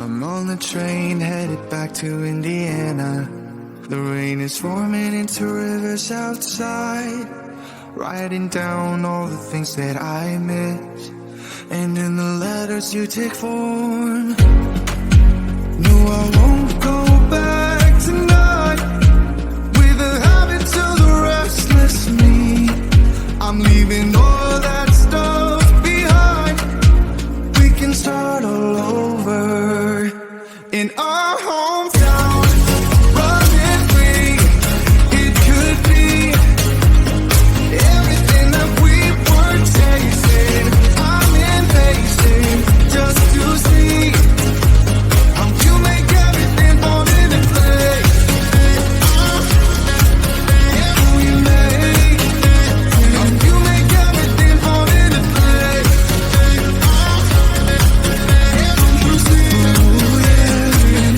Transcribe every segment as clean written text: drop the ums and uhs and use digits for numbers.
I'm on the train headed back to Indiana. The rain is forming into rivers outside, writing down all the things that I miss, and in the letters you take form. No, I won't go back tonight with the habits of the restless me. I'm leaving all that stuff behind. We can start all over in our hometown, running free. It could be everything that we were chasing. I'm impatient just to see how you make everything fall into place. How you make everything fall into place.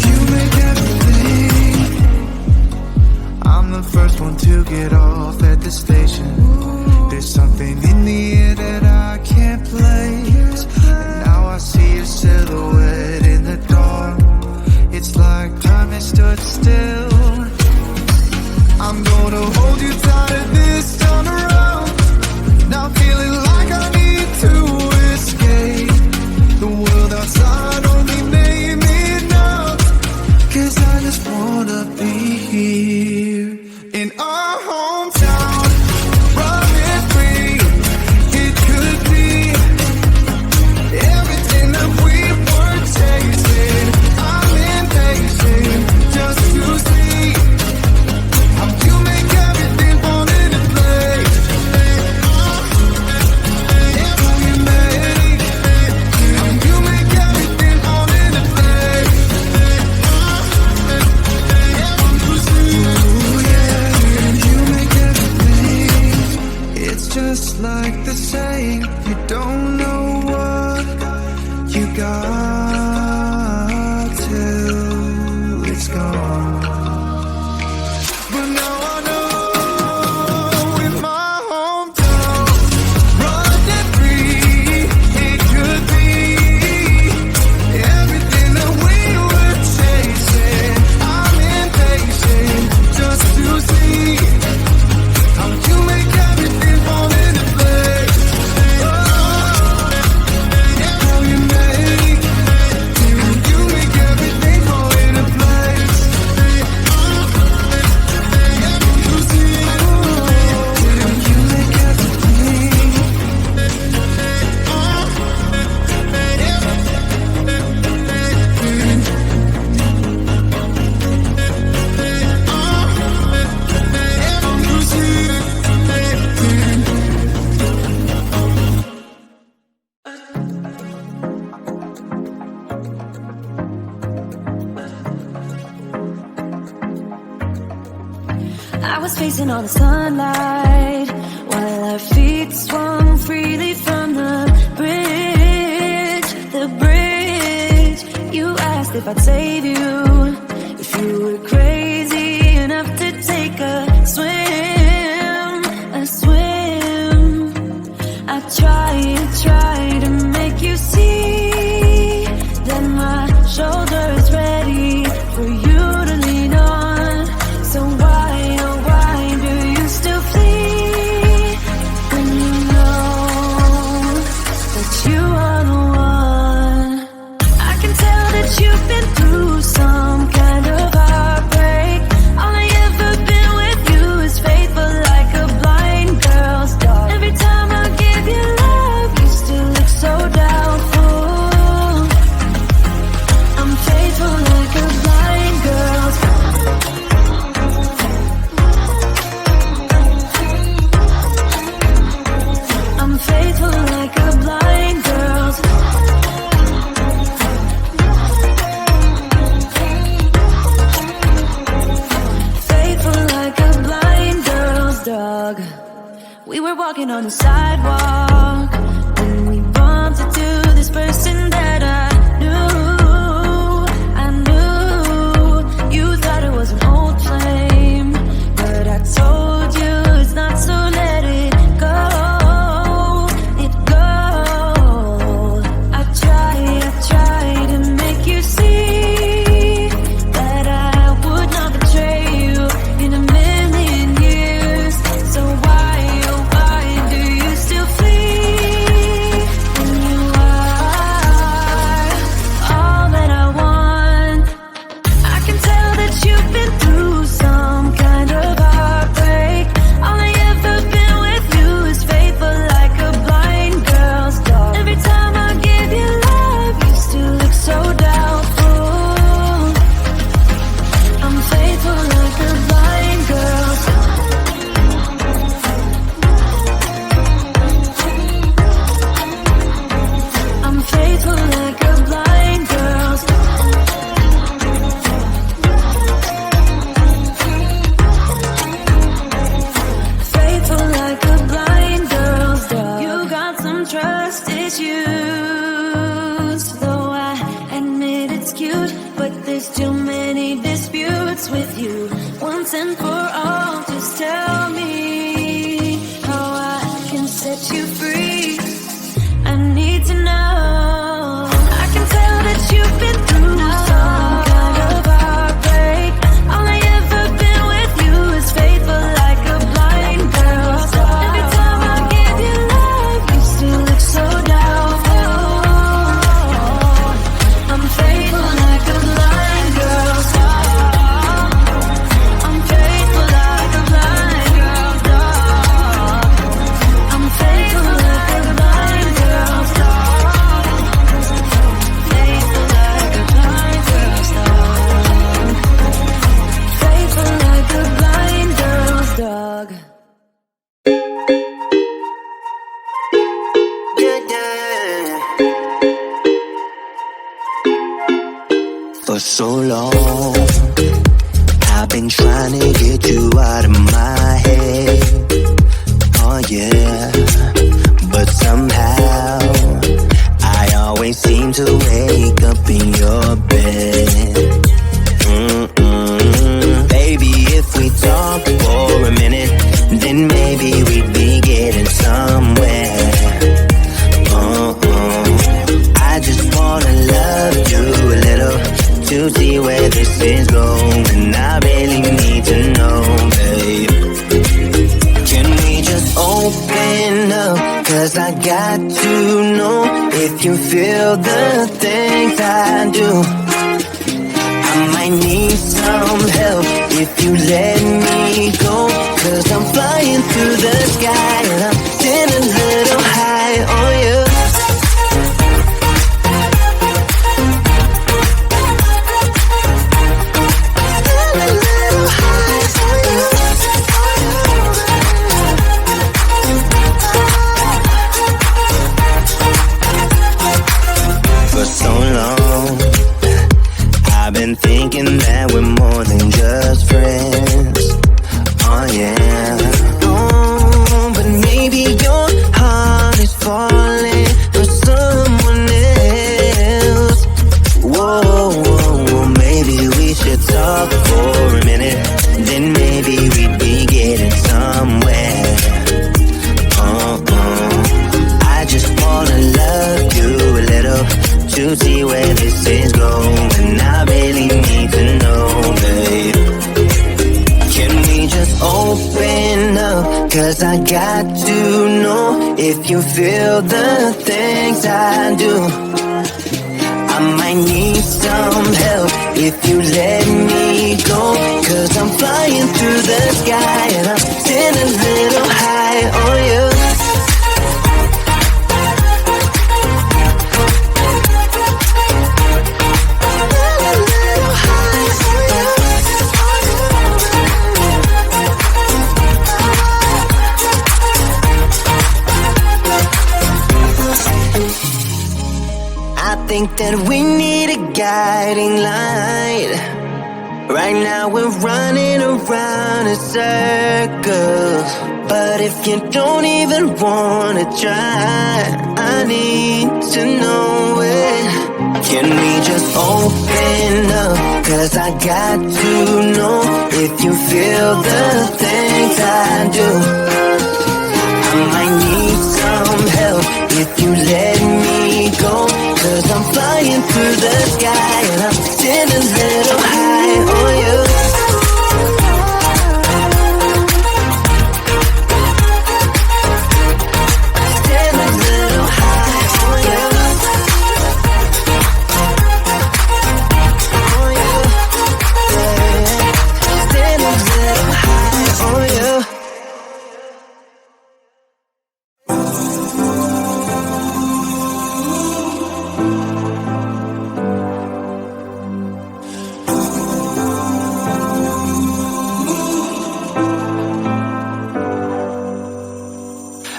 You make everything. I'm the first one to get off at the station. There's something in the air that I can't place, and now I see your silhouette in the dark. It's like time has stood still. I'm gonna hold you tighter this time around. Now feeling like I need to escape. The world outside only made me numb, 'cause I just wanna be here in our hometown, running free. It could be everything that we were chasing. I'm impatient just to see how you make everything fall into place. How you make everything fall into place. Ooh, yeah, you make everything. It's just like the saying, you don't know what you got till it's gone. But now I know in my hometown, running free, it could be everything that we were chasing. I'm impatient just to see how you make everything fall into place. How you make everything fall into place. You make everything. I was facing all the sunlight while our feet swung freely from the bridge. The bridge. You asked if I'd save you, if you were crazy enough to take a swim, a swim. I tried to make you see that my shoulder is ready for you to lean on. So why, oh why do you still flee when you know that you are the one? I can tell that you've been through some kind of heartbreak. All I ever been with you is faithful like a blind girl's dog. Every time I give you love, you still look so doubtful. I'm faithful like a blind girl's dog. I'm faithful like a blind girl's. Faithful like a blind girl's dog. We were walking on the sidewalk when we bumped into this person that I knew. You thought it was an old flame, but I told you it's not, so let it go. It go. I try to make you see and for all, just tell me how I can set you free. I need to know. I can tell that you've been through some kind of heartbreak. All I ever been with you is faithful like a blind girl. Every time I give you love, you still look so doubtful. I'm faithful like a blind girl. I'm faithful like a blind girl. I'm faithful like a blind girl. Faithful like a blind girl. Faithful like a blind girl's dog. Yeah, yeah. For so long, I've been trying to get you out of my head. Oh yeah, but somehow I always seem to wake up in your bed. Baby, if we talk for a minute, then maybe we'd be getting somewhere. I just wanna love you a little to see where this is going. I really need to know, babe. Can we just open up? 'Cause I got to know if you feel the things I do. I might need some help if you let me go. 'Cause I'm flying through the sky and I'm getting a little high on you. For so long, I've been thinking that we're more than just friends. Oh yeah. Oh, but maybe your heart is falling for someone else. Whoa, maybe we should talk for a minute. Then maybe we'd be getting somewhere. I just wanna love you a little to see where this is going. I really need to know, babe. Can we just open up? 'Cause I got to know if you feel the things I do. I might need some help if you let me go. 'Cause I'm flying through the sky and I'm getting a little high on you. I think that we need a guiding light. Right now we're running around in circles. But if you don't even wanna try, I need to know it. Can we just open up? 'Cause I got to know if you feel the things I do. I might need some help if you let me go. 'Cause I'm flying through the sky and I'm getting a little high on you. Getting a little high on you. On you. Yeah. Getting a little high on you.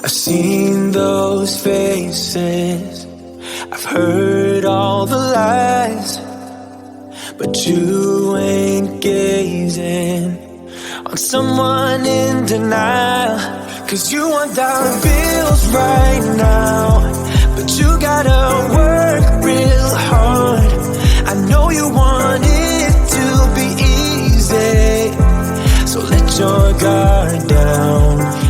I've seen those faces, I've heard all the lies, but you ain't gazing on someone in denial. 'Cause you want dollar bills right now, but you gotta work real hard. I know you want it to be easy, so your guard down.